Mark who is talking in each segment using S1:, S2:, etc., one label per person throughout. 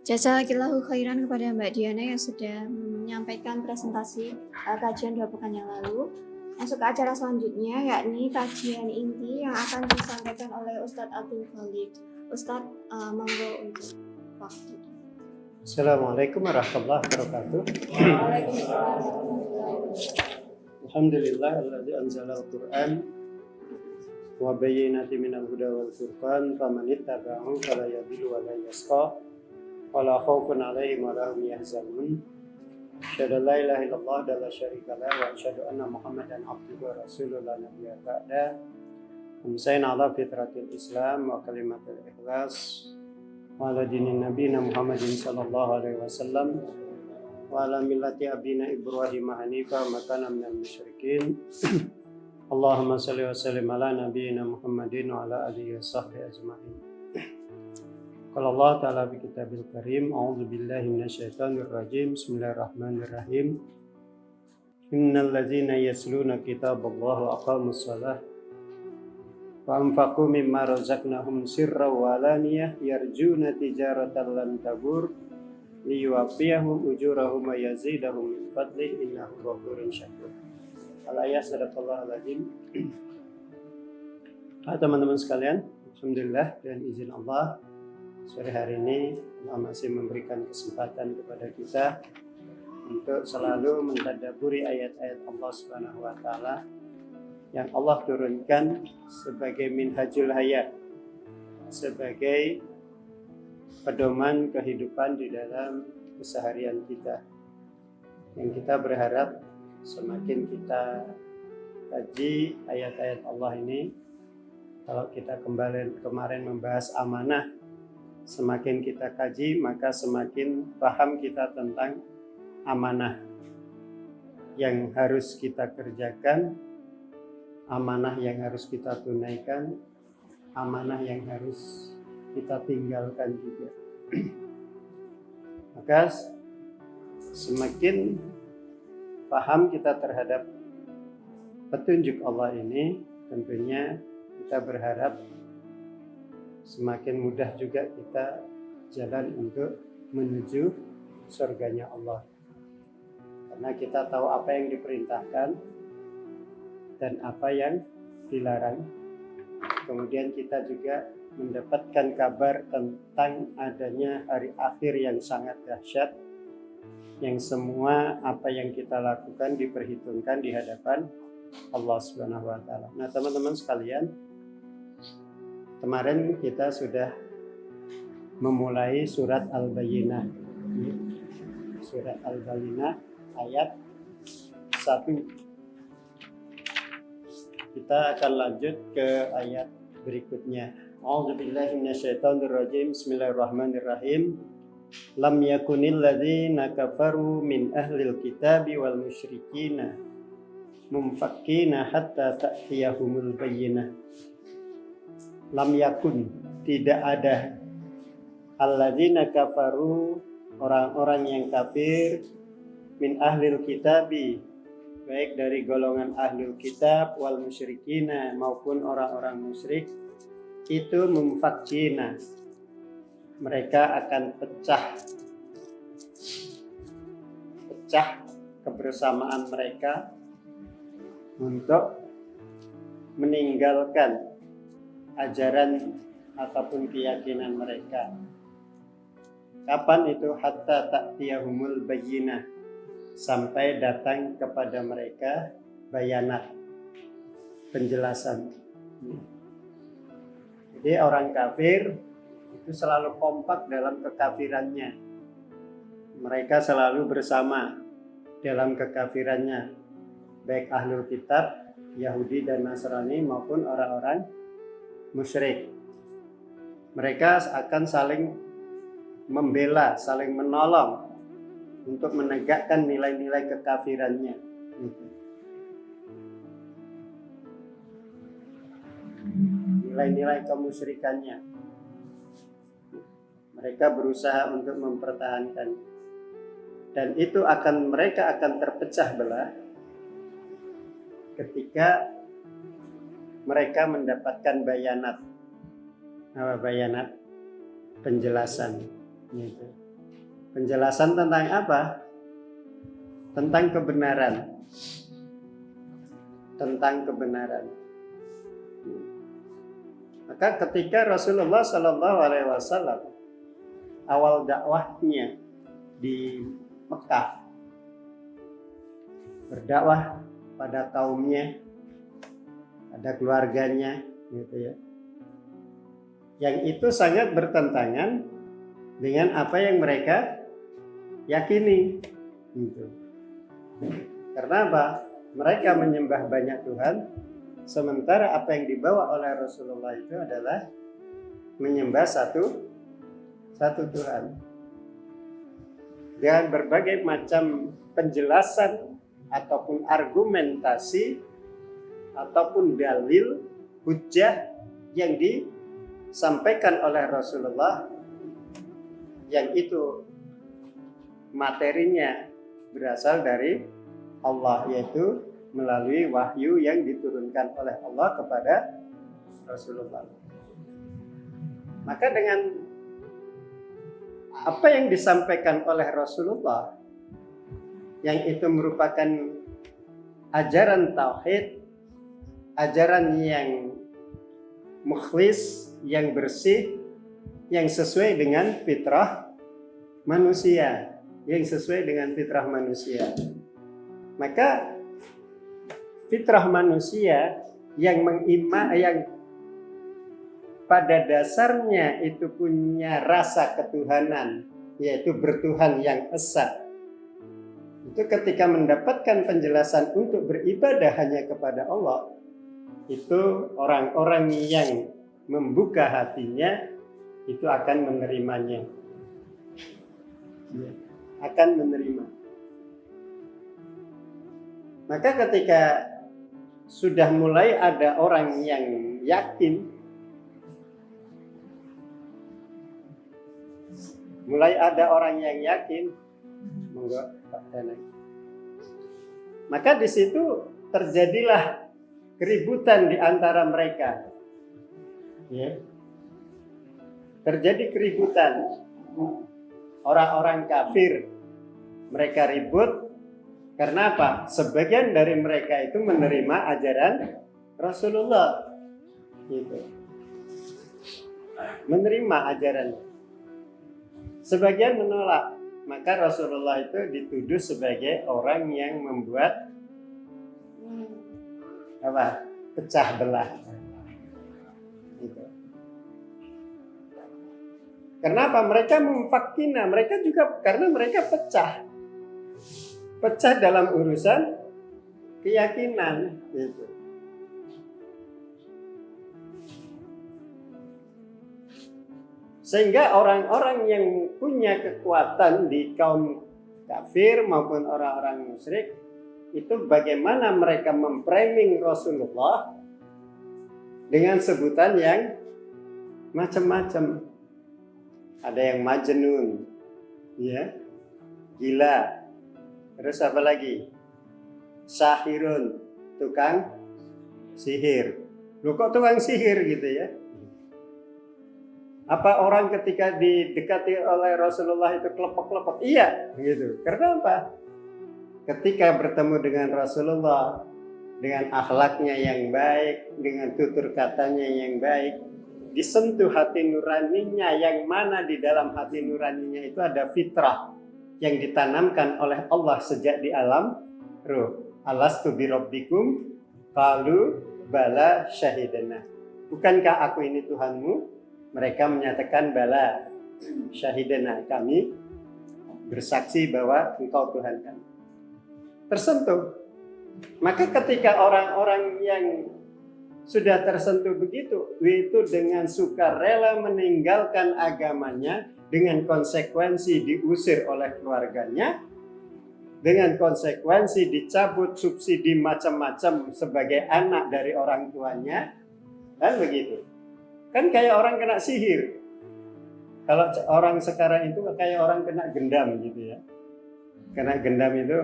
S1: Jazakillahu khairan kepada Mbak Diana yang sudah menyampaikan presentasi kajian 2 pekan yang lalu. Masuk ke acara selanjutnya, yakni kajian inti yang akan disampaikan oleh Ustadz Abdul Khalid. Ustadz, monggo untuk waktu.
S2: Assalamualaikum warahmatullahi wabarakatuh.
S1: Waalaikumsalam warahmatullahi wabarakatuh.
S2: Alhamdulillah alladzi anzala al-Qur'an wa bayyinatin minal huda wal furqan faman ittaba'ahu fala yadhillu wa la yashqa wa la khaufun 'alaihim wa la hum yahzanun. Asyhadu an la ilaha illallah wa la syarika lah wa asyhadu anna Muhammadan abduhu wa rasuluhu la nabiyya ba'da. Amsayna ala fitratil Islam wa kalimatul ikhlas wa ala dinin nabiyina Muhammadin sallallahu alaihi wasallam wa ala millati abina Ibrahim hanifa ma kana minal musyrikin. Allahumma shalli wa sallim ala nabiyyina Muhammadin wa ala alihi wa sahbihi ajma'in. Qala Allah ta'ala bi kitabil karim, a'udzu billahi minasyaitonir rajim. Bismillahirrahmanirrahim. Innal ladzina yasluna kitaballahi wa aqamus shalah wa anfaqu mimma razaqnahum sirran wa alaniyah yarjuna tijaratan lan tabur liyuwaffiyahum ujurahum wa yazidahum min fadlihi innahu ghafurun syakur. Al-ayat sadaqallahul azim. Teman-teman sekalian, alhamdulillah dan izin Allah, sore hari ini Allah masih memberikan kesempatan kepada kita untuk selalu mentadabburi ayat-ayat Allah Subhanahu wa taala yang Allah turunkan sebagai minhajul hayat, sebagai pedoman kehidupan di dalam keseharian kita. Yang kita berharap semakin kita kaji ayat-ayat Allah ini, kalau kita kemarin membahas amanah, semakin kita kaji maka semakin paham kita tentang amanah yang harus kita kerjakan, amanah yang harus kita tunaikan, amanah yang harus kita tinggalkan juga. Maka semakin paham kita terhadap petunjuk Allah ini, tentunya kita berharap semakin mudah juga kita jalan untuk menuju surganya Allah. Karena kita tahu apa yang diperintahkan dan apa yang dilarang. Kemudian kita juga mendapatkan kabar tentang adanya hari akhir yang sangat dahsyat, yang semua apa yang kita lakukan diperhitungkan di hadapan Allah Subhanahu wa taala. Nah, teman-teman sekalian, kemarin kita sudah memulai surat Al-Bayyinah. Surat Al-Bayyinah ayat 1. Kita akan lanjut ke ayat berikutnya. A'udzubillahi minasyaitonirrajim. Bismillahirrahmanirrahim. Lam yakunil ladzina kafaru min ahlil kitabi wal musyrikina mumfakkina hatta ta'tiyahumul bayyinah. Lam yakun, tidak ada, alladzina kafaru, orang-orang yang kafir, min ahlil kitabi, baik dari golongan ahlul kitab, wal musyrikina, maupun orang-orang musyrik, itu mumfakkina, mereka akan pecah kebersamaan mereka untuk meninggalkan ajaran ataupun keyakinan mereka. Kapan itu? Hatta ta'tiyahumul bayyinah, sampai datang kepada mereka bayanat, penjelasan. Jadi orang kafir itu selalu kompak dalam kekafirannya. Mereka selalu bersama dalam kekafirannya, baik ahlul kitab, Yahudi dan Nasrani maupun orang-orang musyrik. Mereka akan saling membela, saling menolong untuk menegakkan nilai-nilai kekafirannya. Nilai-nilai kemusyrikannya. Mereka berusaha untuk mempertahankan, dan itu mereka akan terpecah belah ketika mereka mendapatkan bayanat. Apa bayanat? Penjelasan. Gitu. Penjelasan tentang apa? Tentang kebenaran. Tentang kebenaran. Maka ketika Rasulullah Shallallahu Alaihi Wasallam awal dakwahnya di Mekah, berdakwah pada kaumnya, pada keluarganya, gitu ya. Yang itu sangat bertentangan dengan apa yang mereka yakini, gitu. Karena apa? Mereka menyembah banyak Tuhan, sementara apa yang dibawa oleh Rasulullah itu adalah menyembah satu Tuhan. Dengan berbagai macam penjelasan ataupun argumentasi ataupun dalil hujjah yang disampaikan oleh Rasulullah, yang itu materinya berasal dari Allah, yaitu melalui wahyu yang diturunkan oleh Allah kepada Rasulullah. Maka dengan apa yang disampaikan oleh Rasulullah, yang itu merupakan ajaran tauhid, ajaran yang mukhlis, yang bersih, yang sesuai dengan fitrah manusia, maka fitrah manusia yang pada dasarnya itu punya rasa ketuhanan, yaitu bertuhan yang esa, itu ketika mendapatkan penjelasan untuk beribadah hanya kepada Allah, itu orang-orang yang membuka hatinya itu akan menerimanya, akan menerima. Maka ketika sudah mulai ada orang yang yakin, monggo Pak Danang, maka di situ terjadilah keributan di antara mereka. Ya. Terjadi keributan. Orang-orang kafir, mereka ribut karena apa? Sebagian dari mereka itu menerima ajaran Rasulullah, gitu. Menerima ajarannya. Sebagian menolak. Maka Rasulullah itu dituduh sebagai orang yang membuat apa? Pecah belah. Gitu. Kenapa? Mereka memfakina, mereka juga karena mereka pecah dalam urusan keyakinan, gitu. Sehingga orang-orang yang punya kekuatan di kaum kafir maupun orang-orang musyrik itu bagaimana mereka memframing Rasulullah dengan sebutan yang macam-macam. Ada yang majnun, ya, gila. Terus apa lagi? Sahirun, tukang sihir. Loh kok tukang sihir gitu ya? Apa orang ketika didekati oleh Rasulullah itu kelepek-kelepek? Iya, gitu. Karena apa? Ketika bertemu dengan Rasulullah, dengan akhlaknya yang baik, dengan tutur katanya yang baik, disentuh hati nuraninya, yang mana di dalam hati nuraninya itu ada fitrah yang ditanamkan oleh Allah sejak di alam ruh. Alastu birabbikum qalu bala syahidana. Bukankah aku ini Tuhanmu? Mereka menyatakan bala syahidana, kami bersaksi bahwa engkau Tuhan kami. Tersentuh. Maka ketika orang-orang yang sudah tersentuh begitu, itu dengan sukarela meninggalkan agamanya, dengan konsekuensi diusir oleh keluarganya, dengan konsekuensi dicabut subsidi macam-macam sebagai anak dari orang tuanya, kan begitu. Kan kayak orang kena sihir. Kalau orang sekarang itu kayak orang kena gendam gitu ya. Kena gendam itu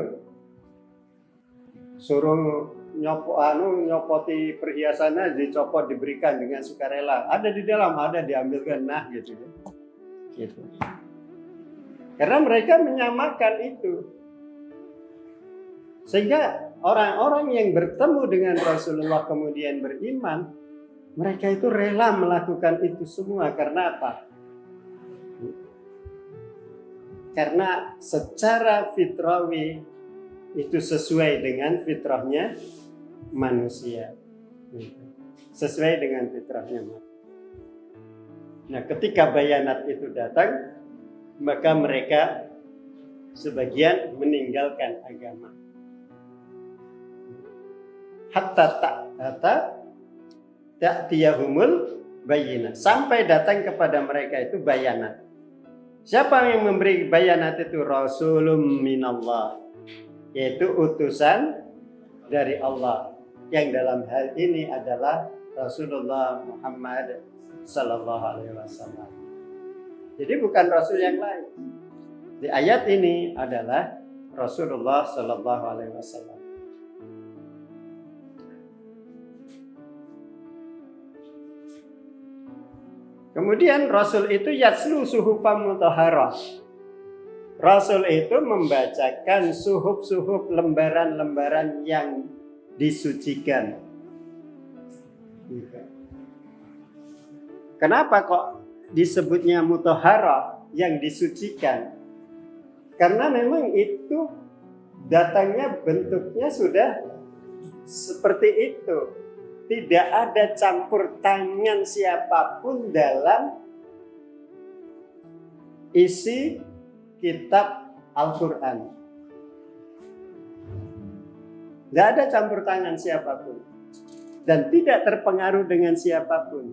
S2: suruh nyopoti perhiasannya, dicopot, diberikan dengan sukarela. Ada di dalam, ada diambilkan, nah gitu ya. Gitu. Karena mereka menyamakan itu. Sehingga orang-orang yang bertemu dengan Rasulullah kemudian beriman, mereka itu rela melakukan itu semua. Karena apa? Karena secara fitrawi itu sesuai dengan fitrahnya manusia. Sesuai dengan fitrahnya manusia. Nah, ketika bayanat itu datang, maka mereka sebagian meninggalkan agama. Hatta ta'tiyahumul bayyinah, sampai datang kepada mereka itu bayanat. Siapa yang memberi bayanat itu? Rasulun minallah, yaitu utusan dari Allah, yang dalam hal ini adalah Rasulullah Muhammad sallallahu alaihi wasallam. Jadi bukan rasul yang lain. Di ayat ini adalah Rasulullah sallallahu alaihi wasallam. Kemudian Rasul itu yatslu suhufan mutahharah. Rasul itu membacakan suhuf-suhuf, lembaran-lembaran yang disucikan. Kenapa kok disebutnya mutahharah, yang disucikan? Karena memang itu datangnya bentuknya sudah seperti itu. Tidak ada campur tangan siapapun dalam isi kitab Al-Quran. Tidak ada campur tangan siapapun. Dan tidak terpengaruh dengan siapapun.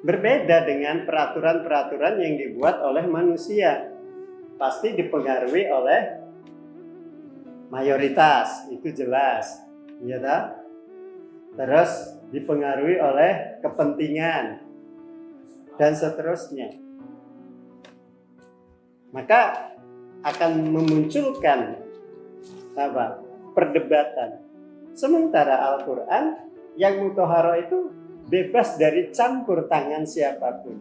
S2: Berbeda dengan peraturan-peraturan yang dibuat oleh manusia. Pasti dipengaruhi oleh mayoritas, itu jelas, ya tak? Terus dipengaruhi oleh kepentingan dan seterusnya. Maka akan memunculkan apa? Perdebatan. Sementara Al-Quran yang mutahharah itu bebas dari campur tangan siapapun.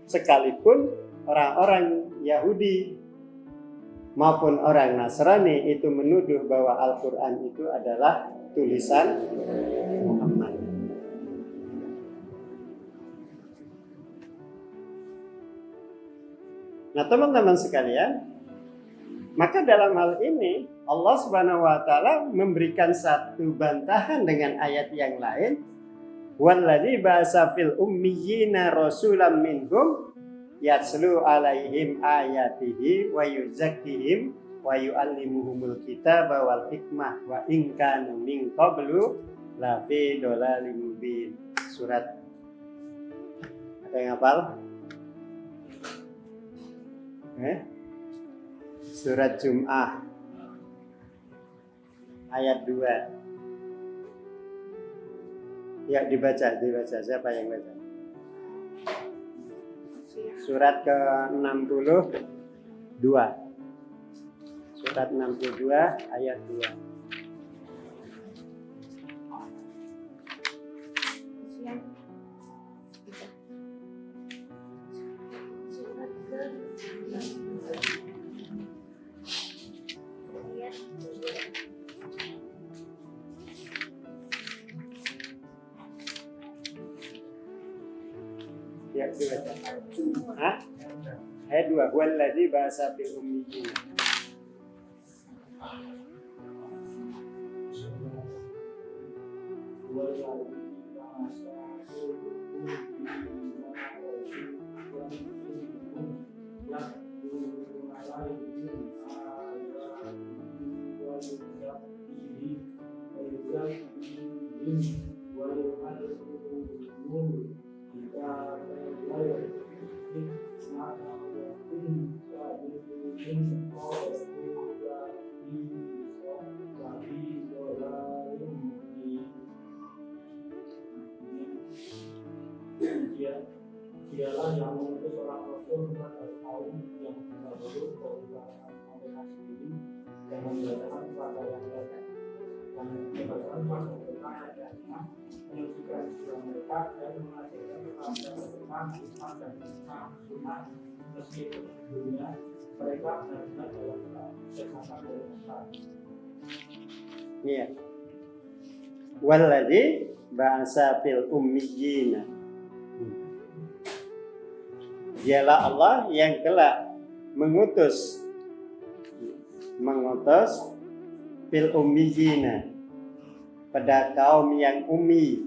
S2: Sekalipun orang-orang Yahudi maupun orang Nasrani itu menuduh bahwa Al-Quran itu adalah tulisan Muhammad. Nah, teman-teman sekalian, maka dalam hal ini Allah Subhanahu wa taala memberikan satu bantahan dengan ayat yang lain, walladzi ba'atsa fil ummiyina rasulan minhum yatslu alaihim ayatihi wa yuzakkihim wa yu'allimuhumul kitaba wal hikmah wa in kanu min qablu la fi dhalalin mubin. Surat, ada yang hafal? Surat Jum'ah ayat 2. Ya, dibaca. Siapa yang baca? Surat ke-62. Surat 62 ayat 2. Ya, dibaca. Ayat 2. Walladzi ba'atsa fil ummiyyin.
S3: Dialah yang mengutus orang rasul kepada kaum yang terdahulu dari kalangan mereka sendiri dan memberitakan kepada yang lain dan memberitakan kepada mereka adanya menyucikan jiwa mereka dan mengajarkan kepada Al-Quran, Islam, dan Islam, Sunnah, meskipun sebelumnya mereka benar-benar dalam kesehatan dari Islam.
S2: Iya. Walladzi ba'asa fil ummiyina. Dialah Allah yang telah mengutus fil ummiyina, pada kaum yang ummi.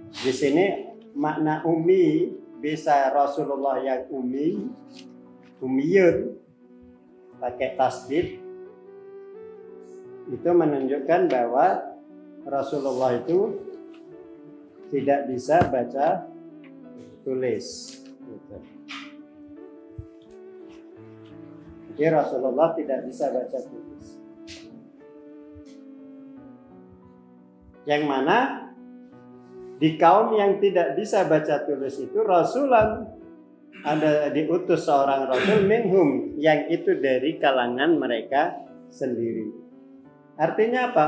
S2: Di sini makna ummi bisa Rasulullah yang ummi, ummiyun, pakai tasdid, itu menunjukkan bahwa Rasulullah itu tidak bisa baca tulis. Jadi Rasulullah tidak bisa baca tulis. Yang mana di kaum yang tidak bisa baca tulis itu Rasulan, ada diutus seorang Rasul minhum, yang itu dari kalangan mereka sendiri. Artinya apa?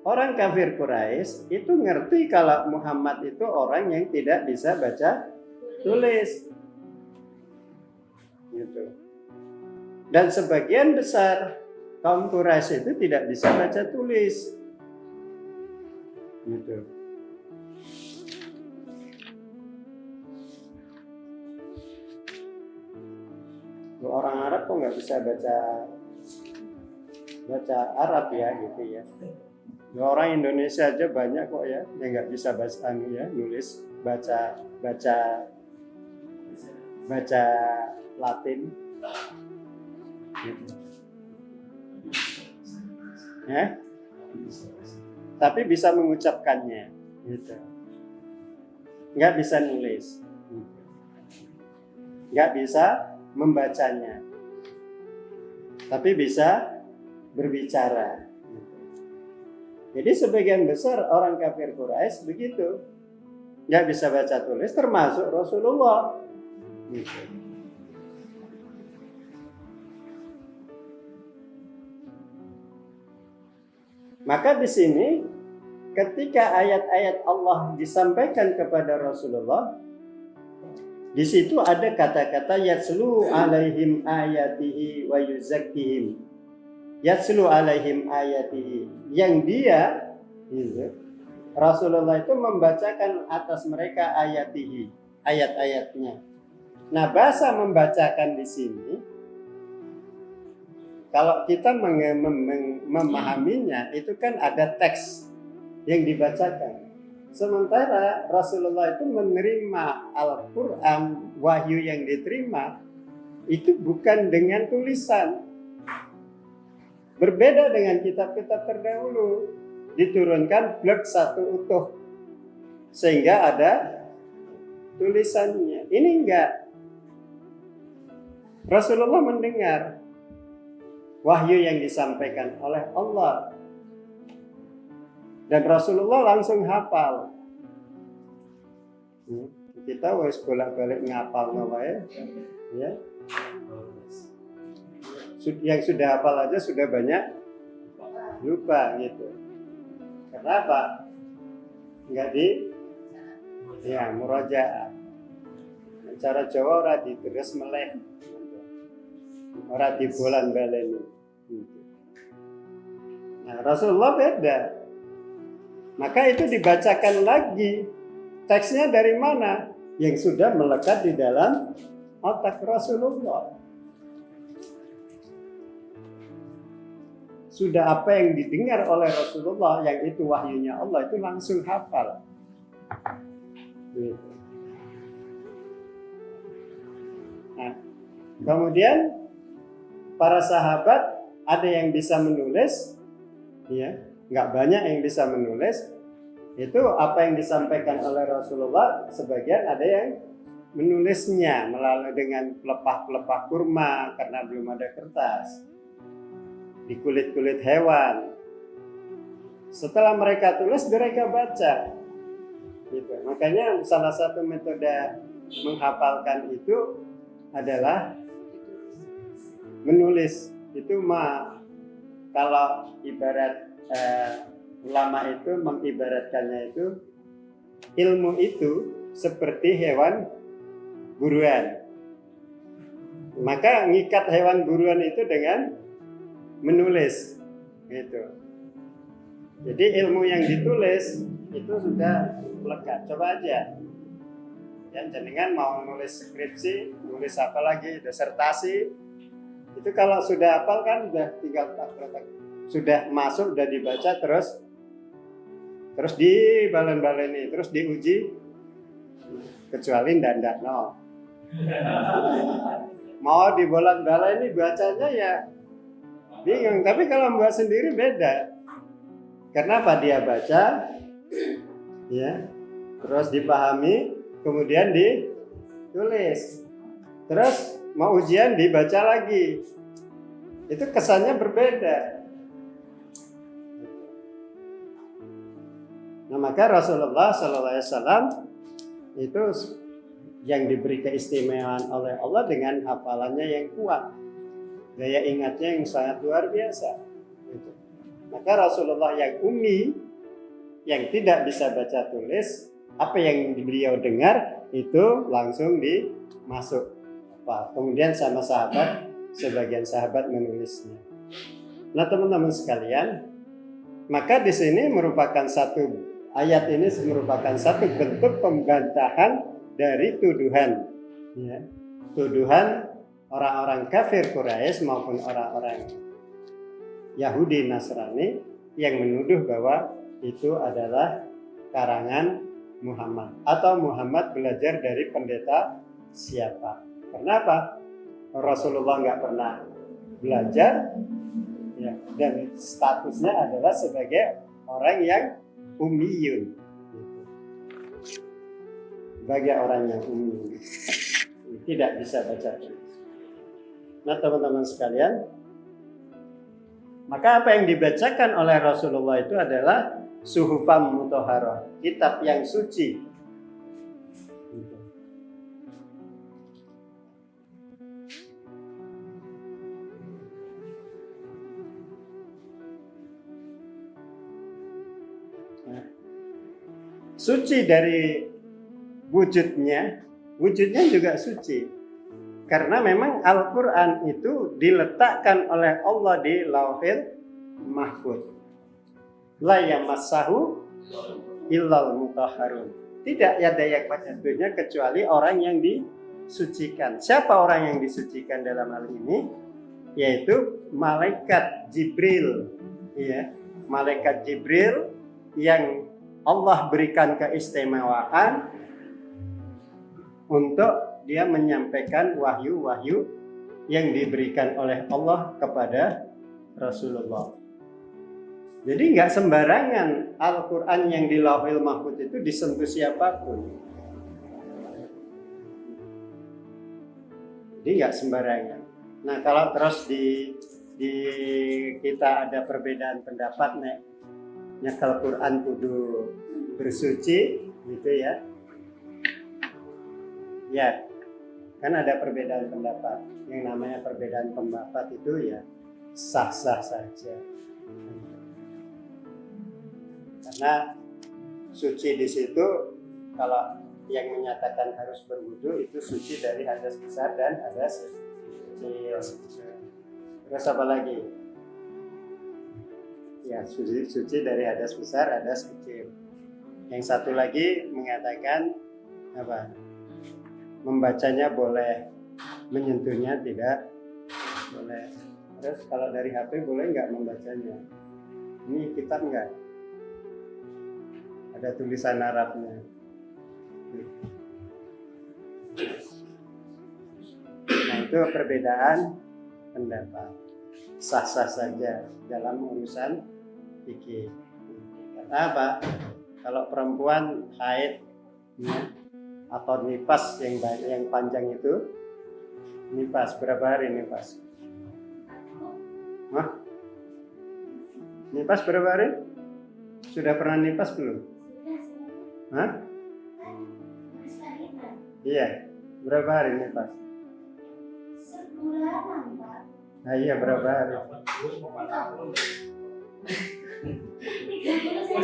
S2: Orang kafir Quraisy itu ngerti kalau Muhammad itu orang yang tidak bisa baca tulis. Gitu. Dan sebagian besar kaum Quraisy itu tidak bisa baca tulis. Gitu. Orang Arab kok nggak bisa baca Arab ya, gitu ya. Orang Indonesia aja banyak kok ya yang nggak bisa baca nulis, baca Latin. Gitu. Ya? Tapi bisa mengucapkannya, gitu. Nggak bisa nulis, nggak bisa membacanya, tapi bisa berbicara. Jadi sebagian besar orang kafir Quraisy begitu, nggak bisa baca tulis, termasuk Rasulullah. Gitu. Maka di sini ketika ayat-ayat Allah disampaikan kepada Rasulullah, di situ ada kata-kata yatslu alaihim ayatihi wa yuzakkihim. Yatslu alaihim ayatihi, yang dia gitu, Rasulullah itu membacakan atas mereka ayatihi, ayat-ayatnya. Nah, bahasa membacakan di sini kalau kita memahaminya itu kan ada teks yang dibacakan. Sementara Rasulullah itu menerima Al-Quran, wahyu yang diterima itu bukan dengan tulisan. Berbeda dengan kitab-kitab terdahulu, diturunkan blok satu utuh sehingga ada tulisannya. Ini enggak. Rasulullah mendengar wahyu yang disampaikan oleh Allah, dan Rasulullah langsung hafal. Kita wis bolak-balik ngapal wae, ya. Yang sudah hafal aja sudah banyak lupa gitu. Kenapa? Enggak murajaah. Cara Jawa ora diterus meleh. Ora dibolan baleni. Nah, Rasulullah beda. Maka itu dibacakan lagi. Teksnya dari mana? Yang sudah melekat di dalam otak Rasulullah. Sudah apa yang didengar oleh Rasulullah, yang itu wahyunya Allah, itu langsung hafal. Gitu. Nah, kemudian para sahabat ada yang bisa menulis, ya, nggak banyak yang bisa menulis. Itu apa yang disampaikan oleh Rasulullah, sebagian ada yang menulisnya melalui dengan pelepah-pelepah kurma karena belum ada kertas, di kulit-kulit hewan. Setelah mereka tulis, mereka baca. Gitu. Makanya salah satu metode menghafalkan itu adalah menulis. Itu kalau ibarat ulama itu mengibaratkannya itu, ilmu itu seperti hewan buruan. Maka ngikat hewan buruan itu dengan menulis gitu. Jadi ilmu yang ditulis itu sudah melekat. Coba aja ya, jenengan mau nulis skripsi, nulis apa lagi, disertasi, itu kalau sudah hafal kan udah tinggal sudah masuk, udah dibaca, terus dibalen-baleni, terus diuji, kecuali ndak no. Mau dibolak-balik ini bacanya ya bingung. Tapi kalau membuat sendiri beda. Karena apa? Dia baca, ya, terus dipahami, kemudian ditulis, terus mau ujian dibaca lagi. Itu kesannya berbeda. Nah, maka Rasulullah SAW itu yang diberi keistimewaan oleh Allah dengan hafalannya yang kuat, daya ingatnya yang sangat luar biasa. Maka Rasulullah yang ummi, yang tidak bisa baca tulis, apa yang beliau dengar itu langsung dimasuk. Kemudian sama sahabat, sebagian sahabat menulisnya. Nah, teman-teman sekalian, maka di sini merupakan ayat ini merupakan satu bentuk pembantahan dari tuduhan, ya, tuduhan orang-orang kafir Quraisy maupun orang-orang Yahudi Nasrani yang menuduh bahwa itu adalah karangan Muhammad atau Muhammad belajar dari pendeta siapa. Kenapa? Rasulullah nggak pernah belajar, ya, dan statusnya adalah sebagai orang yang ummiyun, sebagai orang yang ummi, tidak bisa baca tulis. Nah, teman-teman sekalian, maka apa yang dibacakan oleh Rasulullah itu adalah suhufam mutahharah, kitab yang suci. Nah, suci dari wujudnya juga suci. Karena memang Al-Quran itu diletakkan oleh Allah di Lauhil Mahfuz. La yamassahu illal mutahharun. Tidak ada yang baca kecuali orang yang disucikan. Siapa orang yang disucikan dalam hal ini? Yaitu malaikat Jibril. Ya, malaikat Jibril yang Allah berikan keistimewaan untuk dia menyampaikan wahyu-wahyu yang diberikan oleh Allah kepada Rasulullah. Jadi nggak sembarangan Al-Quran yang di Lauhil Mahfuz itu disentuh siapapun. Jadi nggak sembarangan. Nah, kalau terus di kita ada perbedaan pendapat nek Al-Quran kudu bersuci gitu ya. Ya, kan ada perbedaan pendapat. Yang namanya perbedaan pendapat itu ya sah-sah saja. Karena suci di situ, kalau yang menyatakan harus berwudu itu suci dari hadas besar dan hadas kecil. Terus apa lagi? Ya, suci dari hadas besar, hadas kecil. Yang satu lagi mengatakan apa? Membacanya boleh, menyentuhnya tidak boleh. Terus kalau dari HP boleh nggak membacanya? Ini kitab nggak? Ada tulisan Arabnya. Nah, itu perbedaan pendapat. Sah-sah saja dalam urusan fikih. Karena apa? Kalau perempuan haid, ya, atau nifas yang panjang itu, nifas berapa hari nifas? Hah? Nifas berapa hari? Sudah pernah nifas belum? Hah? Iya, berapa hari nifas?
S4: Sebulanan, Pak.
S2: Nah, iya, berapa hari?
S4: 30 saya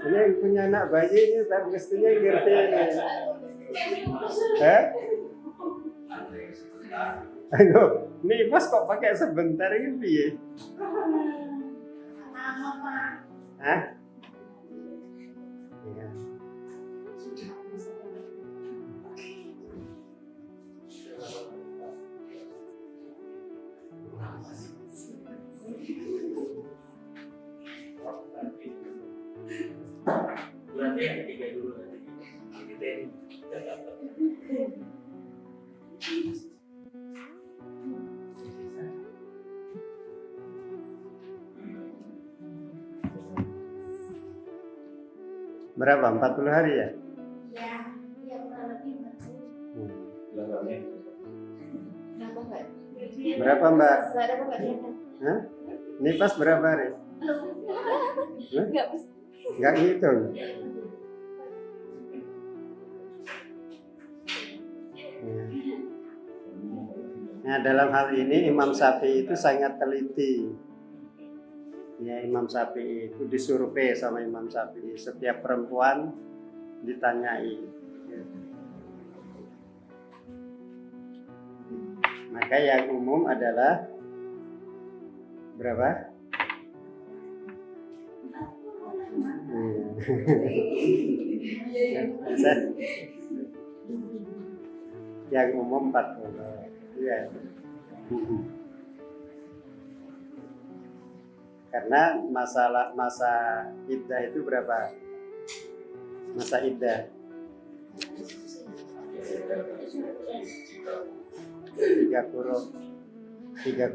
S2: yang punya anak bayi ini tak mestinya ngerti ini. Aduh, nih pas kok pakai sebentar ini piye? Hah? Iya.
S3: Berarti yang ketiga dulu nanti. Kita ini.
S2: Berapa? 40 hari ya?
S1: Ya kurang lebih 40.
S2: Hmm.
S1: Kenapa Mbak?
S2: Berapa Mbak?
S1: Berapa Mbak Diana?
S2: Hah? Ini pas berapa hari? Hah?
S1: Enggak bisa.
S2: Nggak ngitung. Nah, dalam hal ini Imam Syafi'i itu sangat teliti. Ya, Imam Syafi'i itu disurvei sama Imam Syafi'i. Setiap perempuan ditanyai. Maka yang umum adalah berapa? Yang umum 40. Iya. Karena masa iddah itu berapa? Masa iddah 3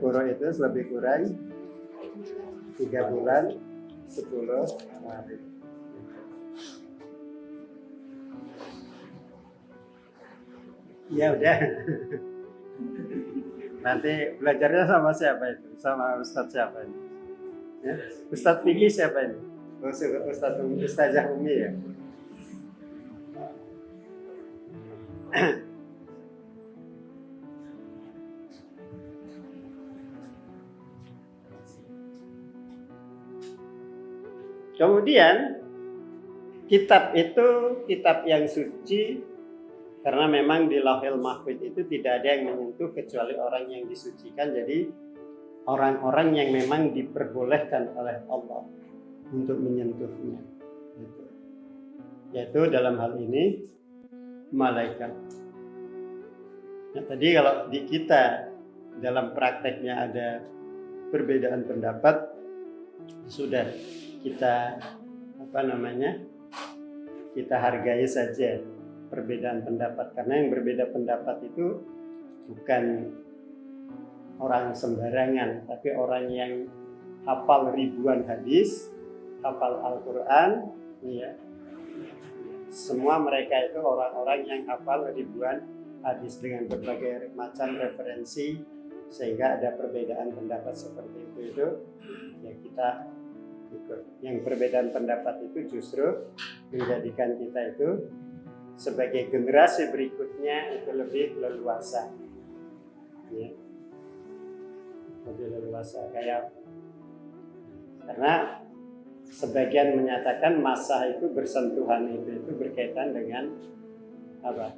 S2: kuro itu lebih kurang 3 bulan 10 hari. Ya udah. Nanti belajarnya sama siapa itu? Sama Ustadz siapa ini? Ya? Ustadz Fikih siapa ini? Ustazah Umi ya? Kemudian kitab itu kitab yang suci karena memang di Lauhil Mahfuz itu tidak ada yang menyentuh kecuali orang yang disucikan. Jadi orang-orang yang memang diperbolehkan oleh Allah untuk menyentuhnya. Yaitu dalam hal ini malaikat. Nah, tadi kalau di kita dalam prakteknya ada perbedaan pendapat, sudah kita kita hargai saja perbedaan pendapat, karena yang berbeda pendapat itu bukan orang sembarangan, tapi orang yang hafal ribuan hadis, hafal Al-Quran, ya. Semua mereka itu orang-orang yang hafal ribuan hadis dengan berbagai macam referensi, sehingga ada perbedaan pendapat seperti itu ya kita ikut. Yang perbedaan pendapat itu justru menjadikan kita itu sebagai generasi berikutnya itu lebih leluasa, ya. Lebih leluasa karena sebagian menyatakan masa itu bersentuhan itu berkaitan dengan apa?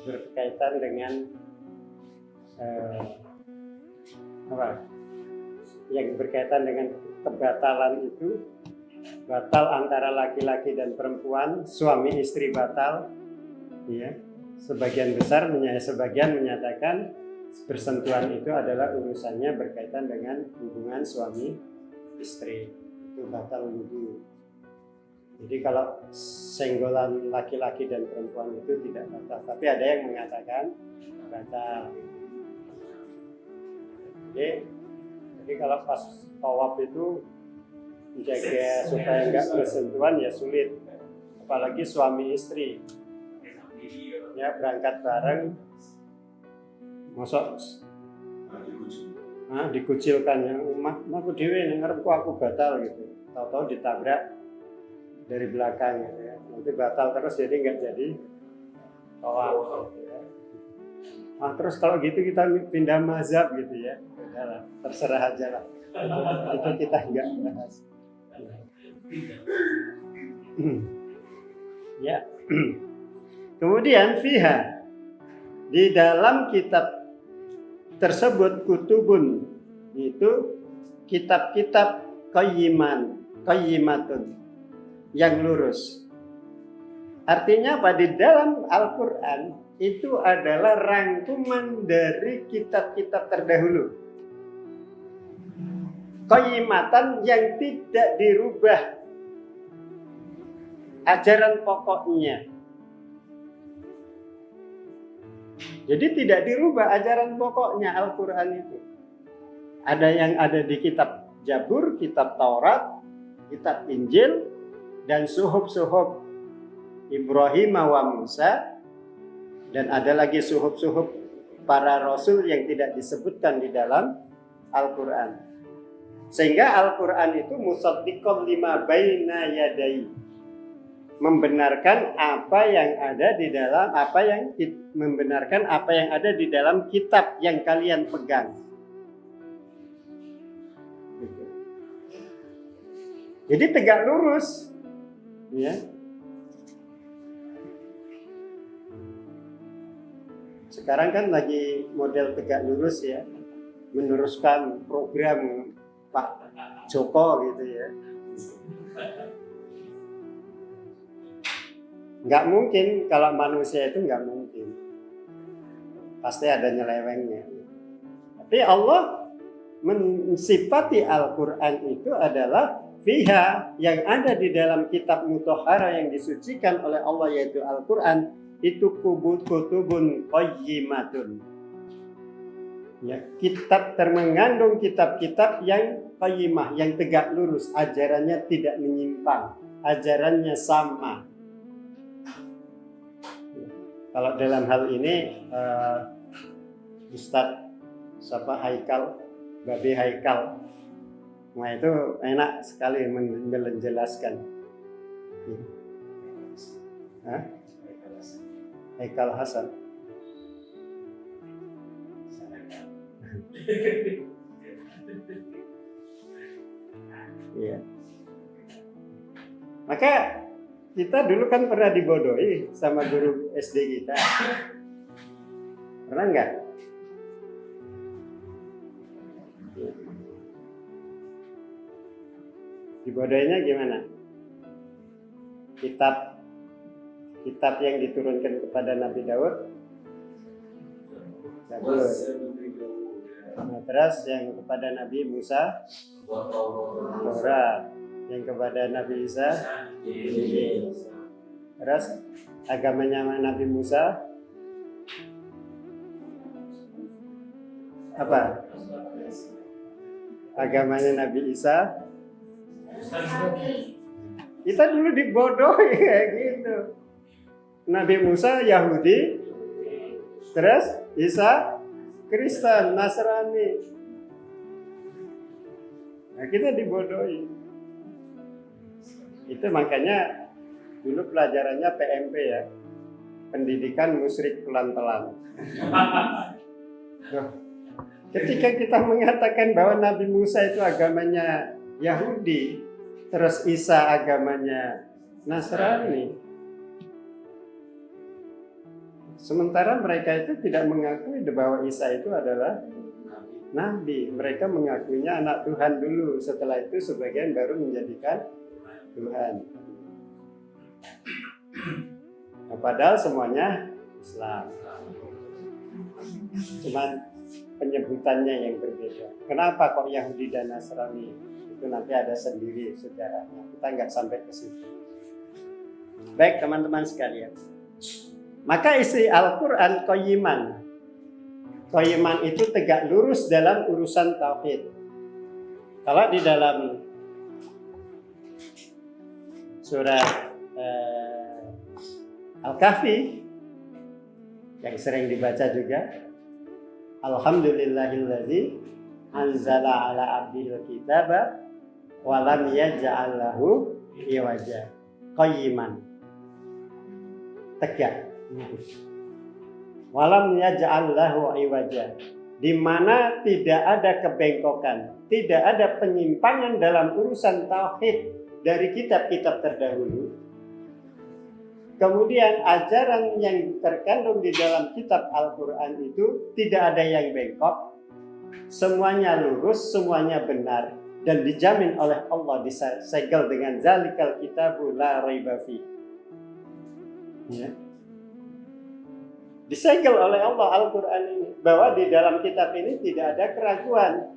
S2: Berkaitan dengan apa? Yang berkaitan dengan kebatalan itu batal antara laki-laki dan perempuan, suami istri batal, ya. Sebagian menyatakan bersentuhan itu adalah urusannya berkaitan dengan hubungan suami istri, itu batal wudu. Jadi kalau senggolan laki-laki dan perempuan itu tidak batal, tapi ada yang mengatakan batal. Jadi kalau pas tawaf itu menjaga supaya enggak bersentuhan ya sulit, apalagi suami istri ya berangkat bareng, masuk dikucilkan yang aku dewe ning ngarepku aku batal gitu, tahu-tahu ditabrak dari belakang gitu ya, nanti batal terus jadi nggak jadi tawaf gitu ya. Terus kalau gitu kita pindah mazhab gitu ya, udahlah terserah aja lah, itu kita nggak bahas. Ya. Kemudian fiha, di dalam kitab tersebut kutubun, itu kitab-kitab qayyimatun, yang lurus. Artinya apa? Di dalam Al-Quran itu adalah rangkuman dari kitab-kitab terdahulu, qayyimatan, yang tidak dirubah ajaran pokoknya. Jadi tidak dirubah ajaran pokoknya Al-Quran itu. Ada yang ada di kitab Jabur, kitab Taurat, kitab Injil, dan suhuf-suhuf Ibrahim wa Musa, dan ada lagi suhuf-suhuf para rasul yang tidak disebutkan di dalam Al-Quran. Sehingga Al-Quran itu musaddiqan lima baina yadai, membenarkan apa yang ada di dalam, membenarkan apa yang ada di dalam kitab yang kalian pegang. Jadi tegak lurus, ya. Sekarang kan lagi model tegak lurus, ya, meneruskan program Pak Joko gitu, ya. Nggak mungkin, kalau manusia itu nggak mungkin, pasti ada nyelewengnya. Tapi Allah mensifati Al-Quran itu adalah fiha, yang ada di dalam kitab mutahhara yang disucikan oleh Allah, yaitu Al-Quran, itu kutubun qayyimatun, ya, kitab mengandung kitab-kitab yang qayyimah, yang tegak lurus, ajarannya tidak menyimpang, ajarannya sama. Kalau dalam hal ini Ustadz Babe Haikal, nah itu enak sekali menjelaskan. Haikal Hasan. Iya. Maka kita dulu kan pernah dibodohi sama guru SD kita. Pernah nggak? Dibodohinya gimana? Kitab yang diturunkan kepada Nabi Daud, Zabur. Nah, terus yang kepada Nabi Musa, Taurat. Yang kepada Nabi Isa, Injil. Terus agamanya Nabi Musa apa? Agamanya Nabi Isa. Kita dulu dibodohi kayak gitu. Nabi Musa Yahudi, terus Isa Kristen, Nasrani. Nah, kita dibodohi. Itu makanya dulu pelajarannya PMP, ya, pendidikan musyrik pelan-pelan. Ketika kita mengatakan bahwa Nabi Musa itu agamanya Yahudi, terus Isa agamanya Nasrani, sementara mereka itu tidak mengakui bahwa Isa itu adalah Nabi. Mereka mengakuinya anak Tuhan dulu, setelah itu sebagian baru menjadikan Tuhan. Nah, padahal semuanya Islam, cuman penyebutannya yang berbeda. Kenapa kok Yahudi dan Nasrani? Itu nanti ada sendiri sejarahnya. Kita nggak sampai ke situ. Baik teman-teman sekalian. Maka isi Al-Quran qayyiman. Qayyiman itu tegak lurus dalam urusan tauhid. Kalau di dalam surah Al-Kahfi yang sering dibaca juga, Alhamdulillahillazi anzala ala abdil kitaba wa lam yaj'al lahu iwaja. Qayyiman, tegak. Walam yaj'al lahu iwaja, di mana tidak ada kebengkokan, tidak ada penyimpangan dalam urusan tauhid, dari kitab-kitab terdahulu. Kemudian ajaran yang terkandung di dalam kitab Al-Quran itu tidak ada yang bengkok, semuanya lurus, semuanya benar, dan dijamin oleh Allah, disegel dengan zalikal kitabu la raiba fi. Ya. Disegel oleh Allah Al-Quran ini, bahwa di dalam kitab ini tidak ada keraguan.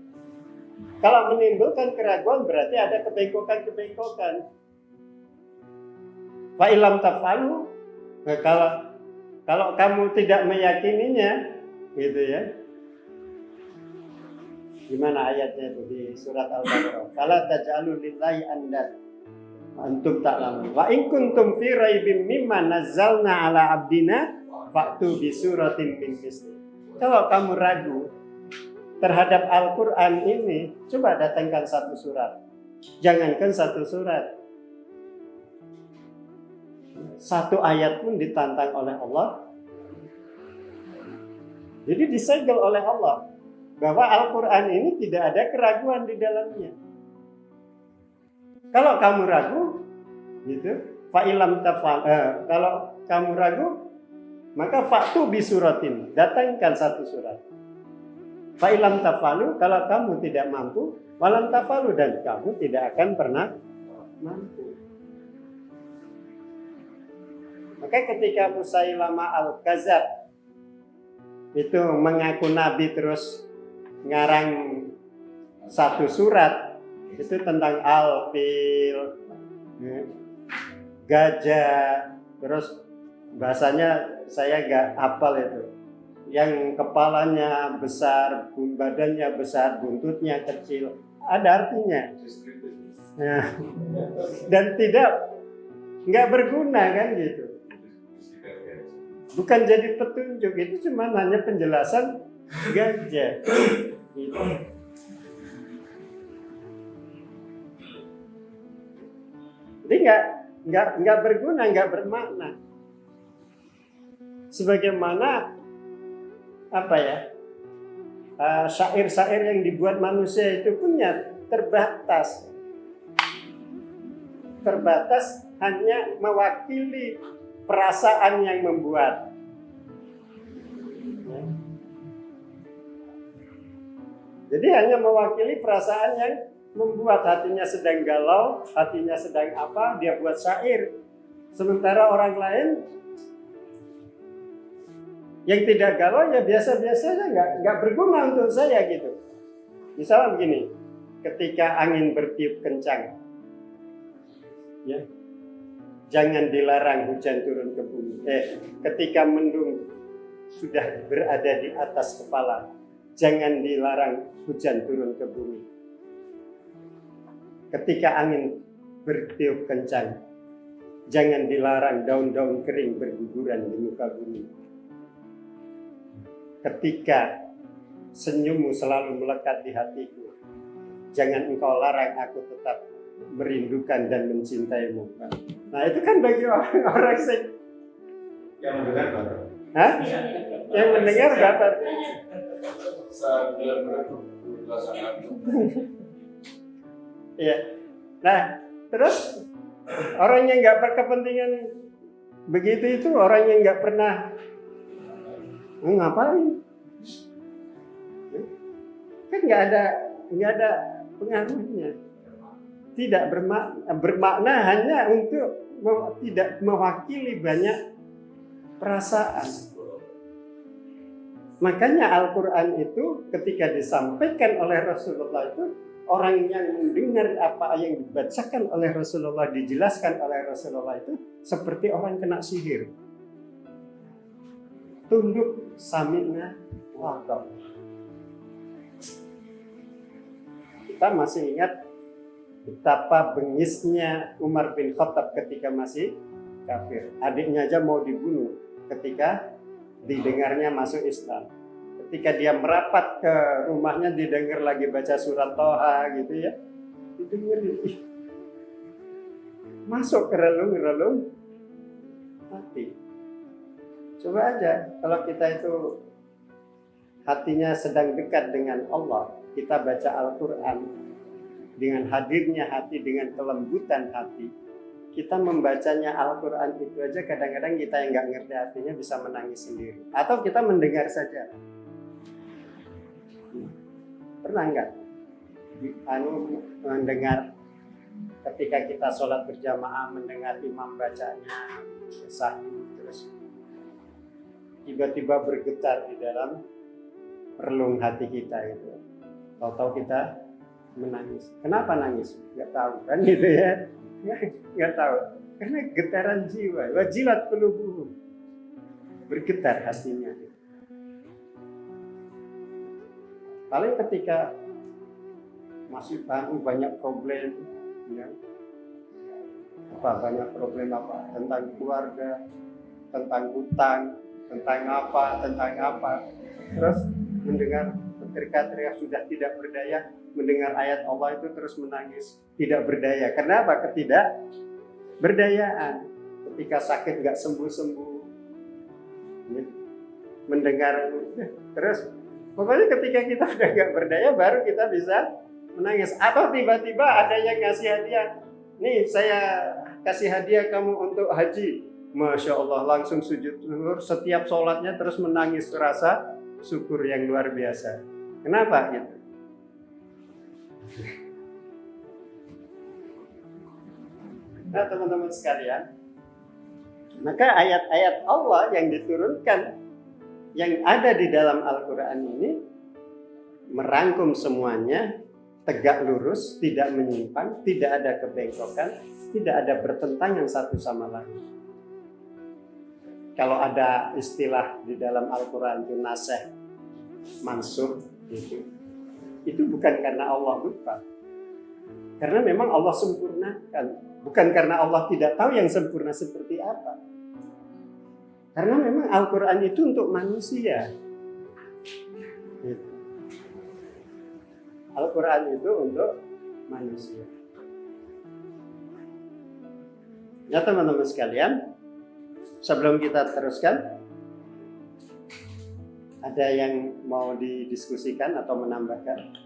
S2: Kalau menimbulkan keraguan berarti ada kebengkokan-kebengkokan. Wa ilam taf'alu, kalau kamu tidak meyakininya, gitu ya. Gimana ayatnya itu di surat Al-Baqarah? Fala taj'alu lillahi andad antum ta'lamun. Wa in kuntum fi raibim mimma nazzalna ala abdina fa'tu bi suratin min misli. Kalau kamu ragu terhadap Al-Quran ini, coba datangkan satu surat. Jangankan satu surat, satu ayat pun ditantang oleh Allah. Jadi disegel oleh Allah bahwa Al-Quran ini tidak ada keraguan di dalamnya. Kalau kamu ragu, gitu, kalau kamu ragu, maka fa'tu bi suratin, datangkan satu surat. Fa'ilam tafalu, kalau kamu tidak mampu, walam tafalu, dan kamu tidak akan pernah mampu. Maka ketika Musailamah Al-Kadzab itu mengaku nabi terus ngarang satu surat itu tentang alfil, gajah, terus bahasanya saya nggak hafal itu, yang kepalanya besar, badannya besar, buntutnya kecil, ada artinya. Nah, dan nggak berguna kan gitu. Bukan jadi petunjuk, itu cuma hanya penjelasan gajah. Gitu. Jadi nggak berguna, nggak bermakna. Sebagaimana apa ya, syair-syair yang dibuat manusia itu punya terbatas hanya mewakili perasaan yang membuat. Ya. Jadi hanya mewakili perasaan yang membuat, hatinya sedang galau, hatinya sedang apa, dia buat syair. Sementara orang lain yang tidak galau ya biasa-biasa saja, nggak berguna untuk saya gitu. Misalnya begini, ketika angin bertiup kencang, ya, jangan dilarang hujan turun ke bumi. Ketika mendung sudah berada di atas kepala, jangan dilarang hujan turun ke bumi. Ketika angin bertiup kencang, jangan dilarang daun-daun kering berguguran di muka bumi. Ketika senyummu selalu melekat di hatiku, jangan engkau larang aku tetap merindukan dan mencintaimu. Nah itu kan bagi orang-orang
S4: yang mendengar bapak.
S2: Hah? Yang mendengar bapak. Iya. Nah terus orang yang nggak berkepentingan begitu itu orang yang nggak pernah ngapain? Kan nggak ada pengaruhnya. Tidak bermakna hanya untuk tidak mewakili banyak perasaan. Makanya Al-Quran itu ketika disampaikan oleh Rasulullah itu, orang yang mendengar apa yang dibacakan oleh Rasulullah, dijelaskan oleh Rasulullah itu seperti orang kena sihir. Tunduk, sami'na wa ata'na. Kita masih ingat betapa bengisnya Umar bin Khattab ketika masih kafir. Adiknya aja mau dibunuh ketika didengarnya masuk Islam. Ketika dia merapat ke rumahnya, didengar lagi baca surat Toha gitu ya, didengerin, masuk ke relung-relung hati. Coba aja kalau kita itu hatinya sedang dekat dengan Allah, kita baca Al-Quran, dengan hadirnya hati, dengan kelembutan hati, kita membacanya Al-Quran itu aja kadang-kadang kita yang nggak ngerti artinya bisa menangis sendiri. Atau kita mendengar saja. Pernah nggak mendengar ketika kita sholat berjamaah, mendengar imam bacanya sahih, terus tiba-tiba bergetar di dalam relung hati kita gitu. Tahu-tahu kita menangis. Kenapa nangis? Nggak tahu kan gitu ya. Nggak tahu. Karena getaran jiwa. Wajilat qulubuhum. Bergetar hatinya. Paling ketika masih banyak problem, ya. Banyak problem apa? Tentang keluarga, tentang hutang, tentang apa. Terus mendengar teriak-teriak sudah tidak berdaya, mendengar ayat Allah itu terus menangis, tidak berdaya. Kenapa? Ketidakberdayaan. Ketika sakit nggak sembuh-sembuh, ya. Mendengar terus, pokoknya ketika kita udah nggak berdaya, baru kita bisa menangis. Atau tiba-tiba ada yang ngasih hadiah, nih saya kasih hadiah kamu untuk haji. Masya Allah, langsung sujud syukur, setiap sholatnya terus menangis, rasa syukur yang luar biasa. Kenapa gitu? Nah teman-teman sekalian, maka ayat-ayat Allah yang diturunkan, yang ada di dalam Al-Quran ini merangkum semuanya, tegak lurus, tidak menyimpang, tidak ada kebengkokan, tidak ada bertentangan satu sama lain. Kalau ada istilah di dalam Al-Quran itu nasikh mansukh, itu bukan karena Allah lupa, karena memang Allah sempurnakan, bukan karena Allah tidak tahu yang sempurna seperti apa, karena memang Al-Quran itu untuk manusia. Al-Quran itu untuk manusia. Ya teman-teman sekalian, sebelum kita teruskan, ada yang mau didiskusikan atau menambahkan?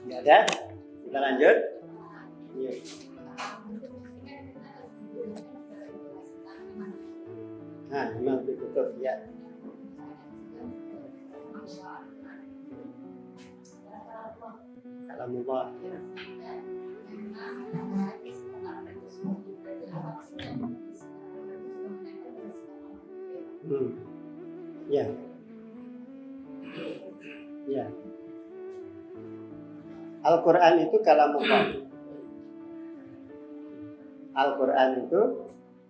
S2: Tidak ada? Kita lanjut? Iya. Nah, memang ditutup ya. Kalamullah. Ya. Ya. Al-Quran itu kalamullah. Al-Quran itu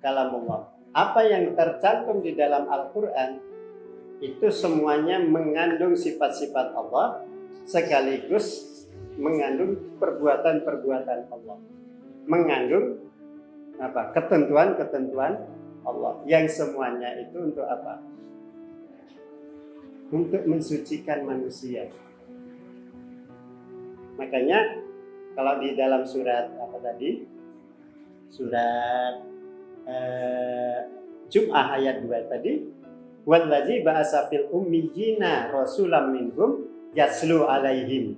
S2: kalamullah. Apa yang tercantum di dalam Al-Quran itu semuanya mengandung sifat-sifat Allah sekaligus mengandung perbuatan-perbuatan Allah, mengandung apa? Ketentuan-ketentuan Allah yang semuanya itu untuk apa? Untuk mensucikan manusia. Makanya kalau di dalam surat apa tadi? Surat Jum'ah ayat 2 tadi, wallazi ba'asa fil ummiyina rasulam minhum yaslu alaihim,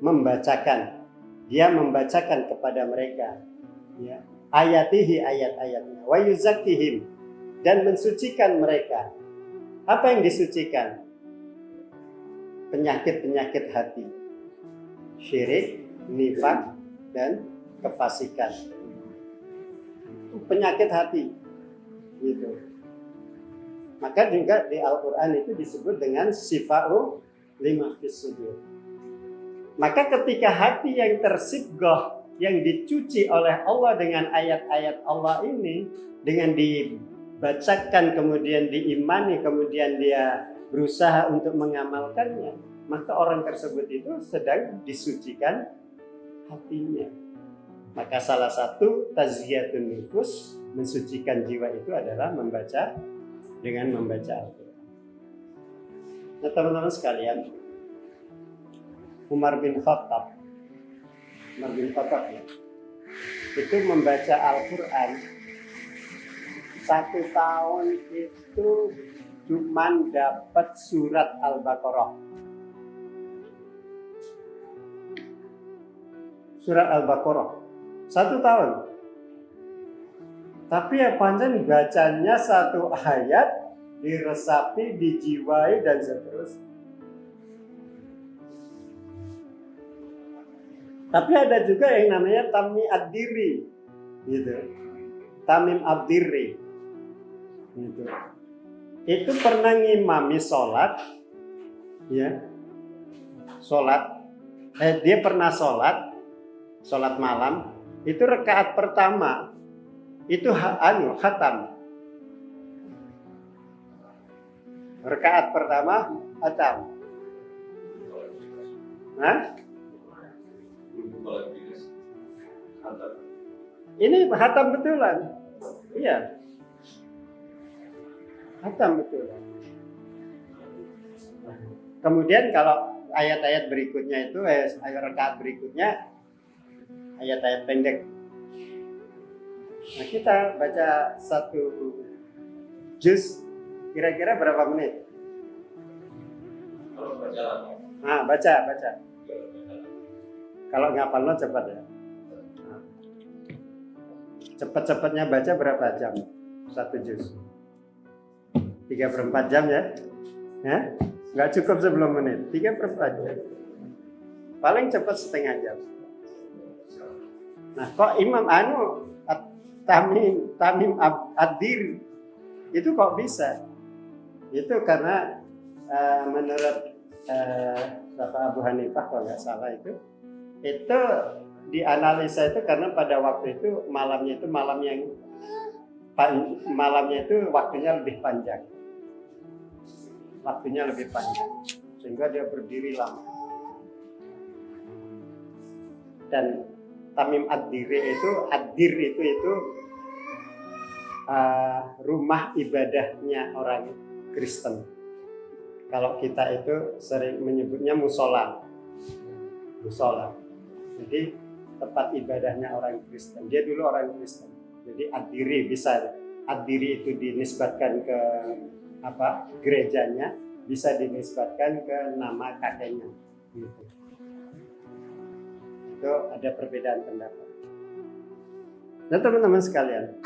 S2: membacakan, dia membacakan kepada mereka ya, ayatihi, ayat-ayatnya, wa yuzakkihim, dan mensucikan mereka. Apa yang disucikan? Penyakit-penyakit hati, syirik, nifak, dan kefasikan. Penyakit hati gitu. Maka juga di Al-Quran itu disebut dengan sifa'u lima fis sudur. Maka ketika hati yang tersibghah, yang dicuci oleh Allah dengan ayat-ayat Allah ini, dengan dibacakan, kemudian diimani, kemudian dia berusaha untuk mengamalkannya, maka orang tersebut itu sedang disucikan hatinya. Maka salah satu tazkiyatun nufus, mensucikan jiwa itu adalah membaca, dengan membaca Al-Quran. Nah teman-teman sekalian, Umar bin Khattab ya, itu membaca Al-Quran 1 tahun itu cuman dapat surat Al-Baqarah. Surat Al-Baqarah 1 tahun. Tapi ya pancen bacanya 1 ayat, diresapi, dijiwai dan seterusnya. Tapi ada juga yang namanya Tamim ad-Diri, gitu. Tamim ad-Diri, gitu. Itu pernah ngimami sholat, ya, dia pernah sholat malam, itu rakaat pertama, itu khatam. Rakaat pertama khatam. Hah? Ini khatam betulan. Iya. Khatam betulan. Kemudian kalau ayat-ayat berikutnya itu, ayat rakaat berikutnya ayat-ayat pendek. Nah, kita baca 1 juz kira-kira berapa menit?
S4: Kalau baca lama.
S2: Nah, baca. Kalau ngapal lo cepat ya. Nah. Cepat-cepatnya baca berapa jam? 1 juz. 3/4 jam ya? Ya? Nggak cukup 10 menit. 3/4 jam. Paling cepat setengah jam. Nah, kok Imam Tamim ad-Diri itu kok bisa? Itu karena menurut Bapak Abu Hanifah kalau nggak salah itu dianalisa itu karena pada waktu itu malamnya itu waktunya lebih panjang. Waktunya lebih panjang sehingga dia berdiri lama. Dan Tamim ad-Diri itu rumah ibadahnya orang Kristen. Kalau kita itu sering menyebutnya musola. Jadi tempat ibadahnya orang Kristen. Dia dulu orang Kristen. Jadi ad-Diri ad-Diri itu dinisbatkan ke gerejanya, bisa dinisbatkan ke nama kakeknya. Gitu. Itu ada perbedaan pendapat. Nah, teman-teman sekalian,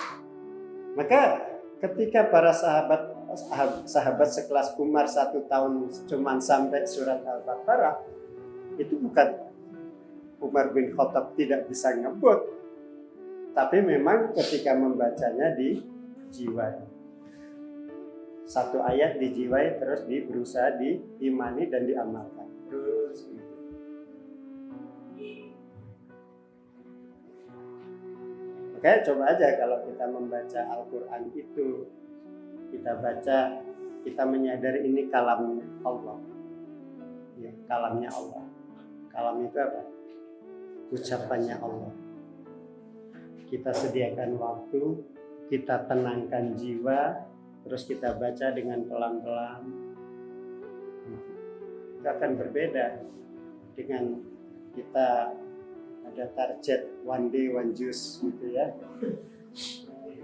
S2: maka ketika para sahabat sekelas Umar 1 tahun cuman sampai surat Al-Baqarah, itu bukan Umar bin Khattab tidak bisa ngebut, tapi memang ketika membacanya dijiwai. 1 ayat dijiwai, terus berusaha diimani dan diamalkan terus. Oke, coba aja kalau kita membaca Al-Quran itu, kita baca, kita menyadari ini kalamnya Allah. Ya, kalamnya Allah. Kalam itu apa? Ucapannya Allah. Kita sediakan waktu, kita tenangkan jiwa, terus kita baca dengan pelan-pelan. Itu akan berbeda dengan kita ada target one day one juice gitu ya,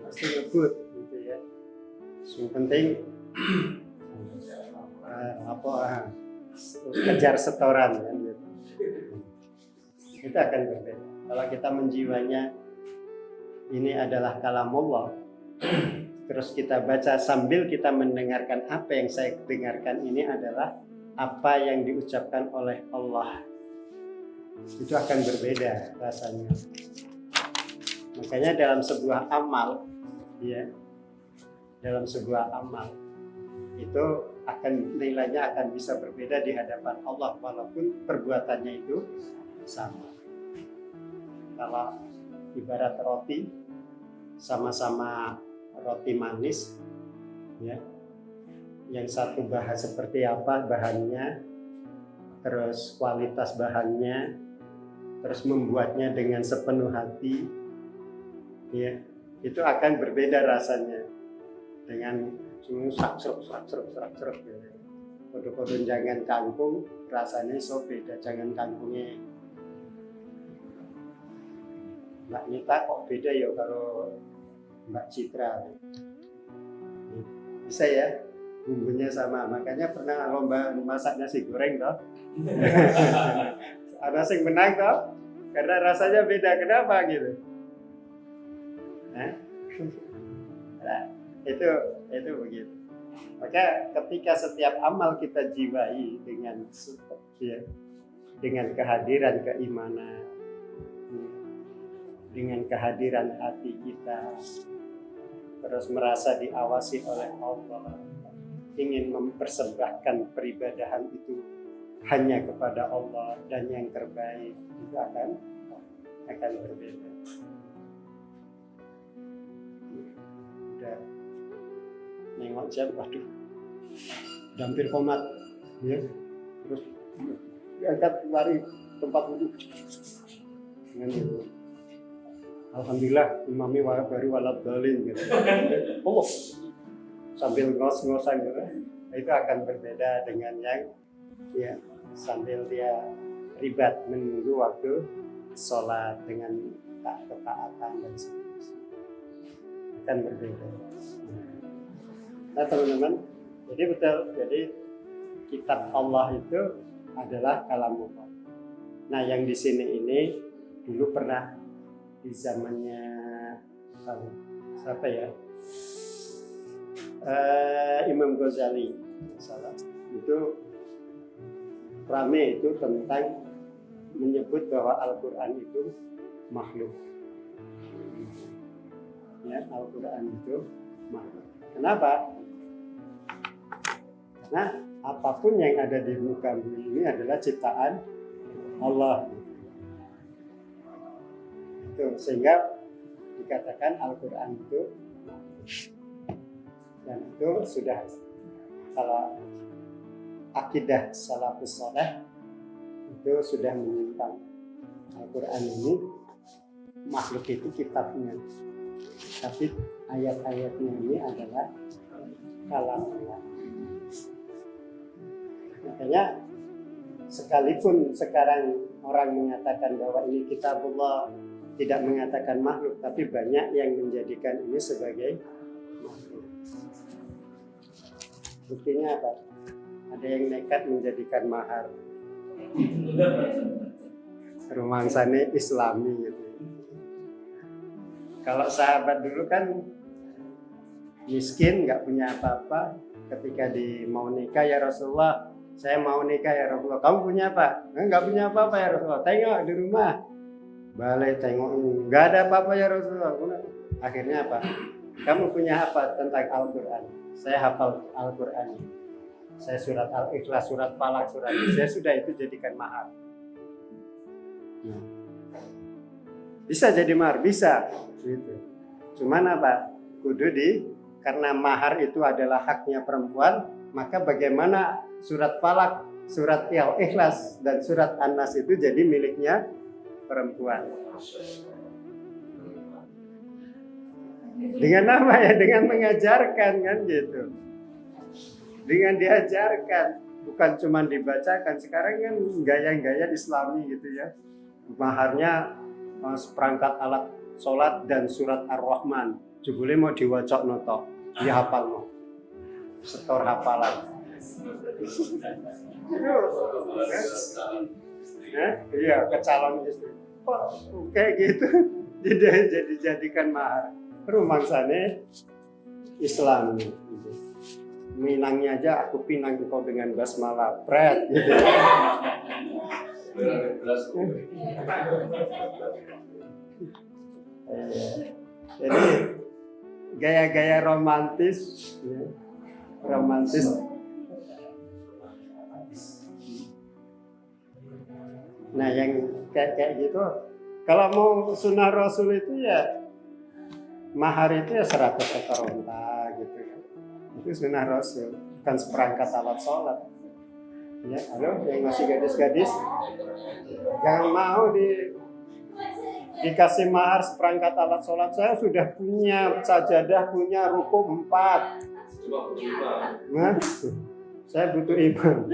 S2: pasti ngebut gitu ya. Yang penting kejar setoran kan gitu. Itu akan berbeda. Kalau kita menjiwanya ini adalah kalamullah, terus kita baca sambil kita mendengarkan apa yang saya dengarkan ini adalah apa yang diucapkan oleh Allah, itu akan berbeda rasanya. Makanya dalam sebuah amal, ya, dalam sebuah amal itu akan nilainya akan bisa berbeda di hadapan Allah walaupun perbuatannya itu sama. Kalau ibarat roti, sama-sama roti manis, ya, yang satu bahan seperti apa bahannya, terus kualitas bahannya, terus membuatnya dengan sepenuh hati, ya, itu akan berbeda rasanya dengan serak gitu. Kodok-kodok jangan kangkung rasanya so beda, jangan kangkungnya Mbak Nita kok beda ya karo Mbak Citra. bisa ya, bumbunya sama. Makanya pernah lomba masak nasi goreng toh. Ada yang menang toh, karena rasanya beda. Kenapa gitu? Nah, itu begitu. Maka ketika setiap amal kita jiwai dengan kehadiran keimanan, dengan kehadiran hati kita, terus merasa diawasi oleh Allah, ingin mempersembahkan peribadahan itu hanya kepada Allah dan yang terbaik, itu akan berbeda. Udah nengok jam, waduh, hampir komat, ya. Terus diangkat lari tempat wudhu. Alhamdulillah imamnya baru walad dalin gitu. Oh, sambil ngos-ngosan gitu. Itu akan berbeda dengan yang ya sambil dia ribat menunggu waktu sholat dengan ketaatan dan seterusnya. Akan berbeda. Nah teman-teman, jadi betul, jadi kitab Allah itu adalah kalamullah. Nah yang di sini ini dulu pernah di zamannya siapa ya, Imam Ghazali salah, itu rame itu tentang menyebut bahwa Al-Quran itu makhluk. Ya, Al-Quran itu makhluk. Kenapa? Karena apapun yang ada di muka bumi ini adalah ciptaan Allah. Itu sehingga dikatakan Al-Quran itu, dan itu sudah kalau akidah salafus saleh itu sudah menyimpang. Al-Quran ini makhluk itu kitabnya, tapi ayat-ayatnya ini adalah kalam Allah. Makanya sekalipun sekarang orang mengatakan bahwa ini kitabullah, tidak mengatakan makhluk, tapi banyak yang menjadikan ini sebagai makhluk. Buktinya apa? Ada yang nekat menjadikan mahar rumangsane Islami gitu. Kalau sahabat dulu kan miskin, nggak punya apa-apa, ketika mau nikah, ya Rasulullah, saya mau nikah ya Rasulullah. Kamu punya apa? Nggak punya apa-apa ya Rasulullah. Tengok di rumah. Balik tengok, nggak ada apa-apa ya Rasulullah. Akhirnya apa? Kamu punya apa tentang Al-Quran? Saya hafal Al-Quran. Saya surat Al-Ikhlas, surat Falaq, surat saya sudah itu jadikan mahar. Nah. Bisa jadi mahar, bisa. Gitu. Cuman apa? Kudu karena mahar itu adalah haknya perempuan, maka bagaimana surat Falaq, surat Al-Ikhlas, dan surat An-Nas itu jadi miliknya perempuan. Dengan apa ya? Dengan mengajarkan kan gitu. Dengan diajarkan, bukan cuma dibacakan. Sekarang kan gaya-gaya Islami gitu ya. Maharnya seperangkat alat sholat dan surat Ar-Rahman. Jebule mau diwacok noto, dihafal mau. Setor hafalan. Iya, ke calon istri. Kayak gitu. Jadikan mahar. Rumangsane Islam gitu. Minangnya aja aku pinang kau dengan basmalah, pret gitu. Jadi gaya-gaya romantis, ya. Romantis. Nah yang kayak gitu, kalau mau sunnah Rasul itu ya mahar itu ya 100 ekor unta gitu ya. Itu sunnah Rasul, bukan seperangkat alat sholat. Ya, halo yang masih gadis-gadis, jangan mau dikasih mahar seperangkat alat sholat. Saya sudah punya sajadah, punya rukuk 4. Nah, saya butuh imam.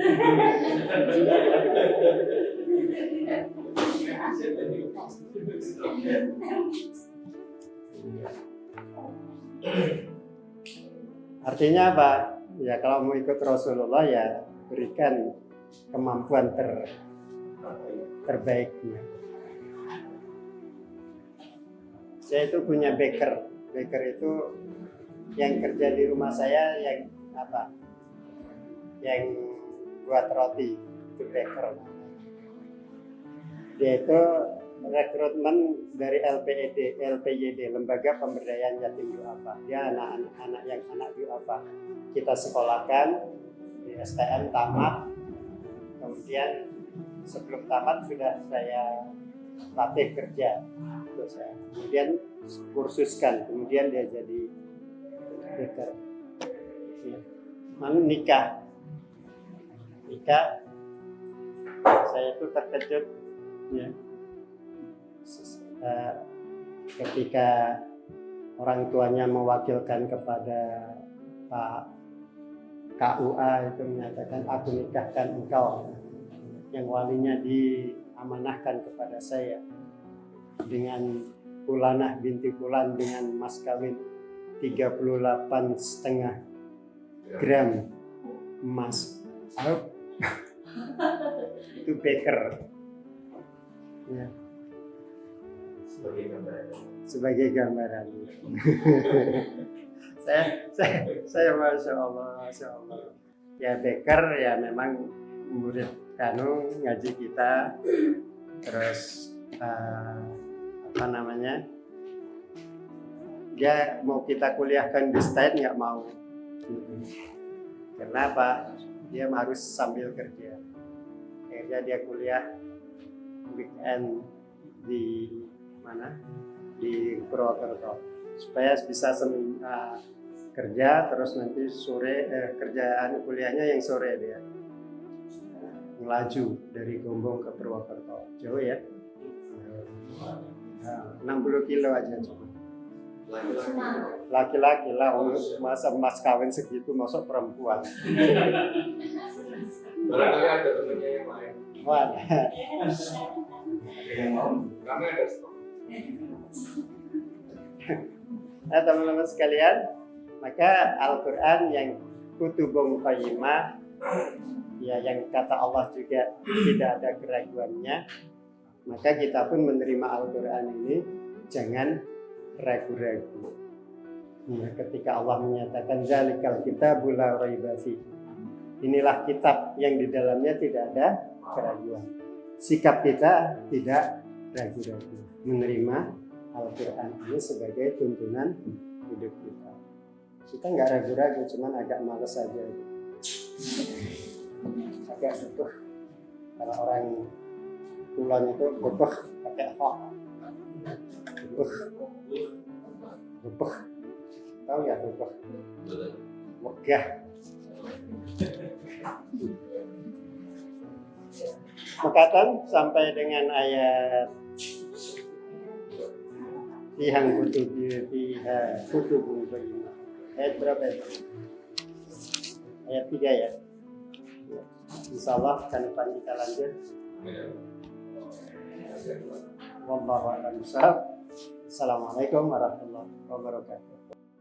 S2: Artinya apa? Ya kalau mau ikut Rasulullah ya berikan kemampuan terbaiknya. Saya itu punya baker. Baker itu yang kerja di rumah saya yang apa? Yang buat roti, itu baker. Dia itu rekrutmen dari LPYD, Lembaga Pemberdayaan Yatim Du'afa. Dia anak yang anak du'afa. Kita sekolahkan di STM tamat. Kemudian sebelum tamat sudah saya latih kerja. Kemudian kursuskan, kemudian dia jadi baker. Lalu nikah, saya itu terkejut ya. Ketika orang tuanya mewakilkan kepada Pak KUA itu menyatakan aku nikahkan engkau, yang walinya diamanahkan kepada saya dengan Fulanah binti Fulan dengan mas kawin 38,5 gram emas. Itu baker ya. Sebagai gambaran. saya masya Allah. Ya baker ya memang murid ngaji kita, terus apa namanya? Dia mau kita kuliahkan di state nggak mau. Kenapa? Dia harus sambil kerja. Akhirnya dia kuliah weekend di mana? Di Purwokerto. Supaya bisa kerja, terus nanti sore kerjaan kuliahnya yang sore dia. Melaju dari Gombong ke Purwokerto. Jauh ya? 60 kilo aja cuma. Laki-laki lah, masa mas kawin segitu, masuk perempuan.
S4: Barangkali ada temennya yang lain.
S2: Wah,
S4: Ada yang mau? Kami ada stok.
S2: Nah teman-teman sekalian, maka Al-Quran yang kutubun qayyimah, ya yang kata Allah juga tidak ada keraguannya, maka kita pun menerima Al-Quran ini jangan ragu-ragu. Nah, ketika Allah menyatakan zalikal kitabul la raiba fihi, inilah kitab yang di dalamnya tidak ada keraguan. Sikap kita tidak ragu-ragu menerima Al-Quran ini sebagai tuntunan hidup kita. Kita nggak ragu-ragu, cuman agak males aja. Agak butuh. Kalau orang Kulon itu butuh pakai hok. Butuh. Tahu nggak butuh? Megah. Makatan sampai dengan ayat Tihang kutubun qayyimah. Ayat berapa itu? Ayat 3 ya. Insyaallah kan depan kita lanjut. Wallahu a'lam bishawab. Assalamualaikum warahmatullahi wabarakatuh.